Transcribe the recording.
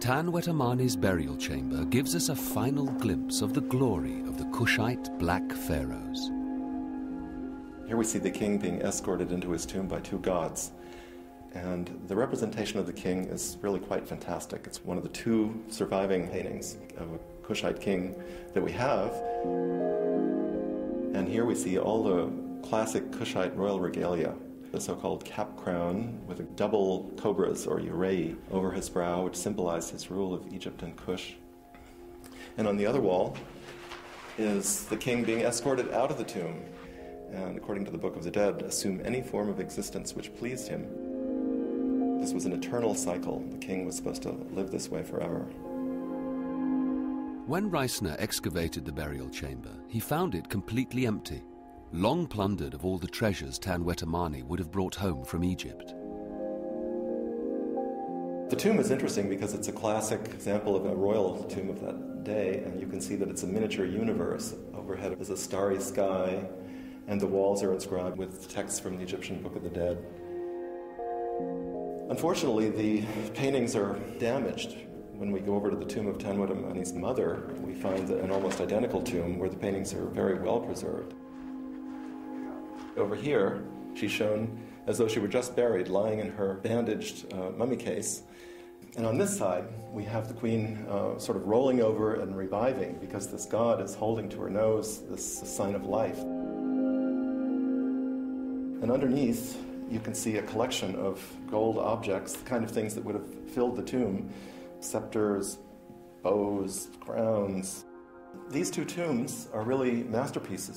Tanwetamani's burial chamber gives us a final glimpse of the glory of the Kushite Black Pharaohs. Here we see the king being escorted into his tomb by two gods. And the representation of the king is really quite fantastic. It's one of the two surviving paintings of a Kushite king that we have. And here we see all the classic Kushite royal regalia, the so-called cap crown with a double cobras or uraei over his brow, which symbolized his rule of Egypt and Kush. And on the other wall is the king being escorted out of the tomb, and according to the Book of the Dead, assume any form of existence which pleased him. This was an eternal cycle. The king was supposed to live this way forever. When Reisner excavated the burial chamber, he found it completely empty, long plundered of all the treasures Tanwetamani would have brought home from Egypt. The tomb is interesting because it's a classic example of a royal tomb of that day, and you can see that it's a miniature universe. Overhead is a starry sky, and the walls are inscribed with texts from the Egyptian Book of the Dead. Unfortunately, the paintings are damaged. When we go over to the tomb of Tanwetamani's mother, we find an almost identical tomb where the paintings are very well preserved. Over here, she's shown as though she were just buried, lying in her bandaged mummy case. And on this side, we have the queen sort of rolling over and reviving because this god is holding to her nose this sign of life. And underneath, you can see a collection of gold objects, the kind of things that would have filled the tomb: scepters, bows, crowns. These two tombs are really masterpieces.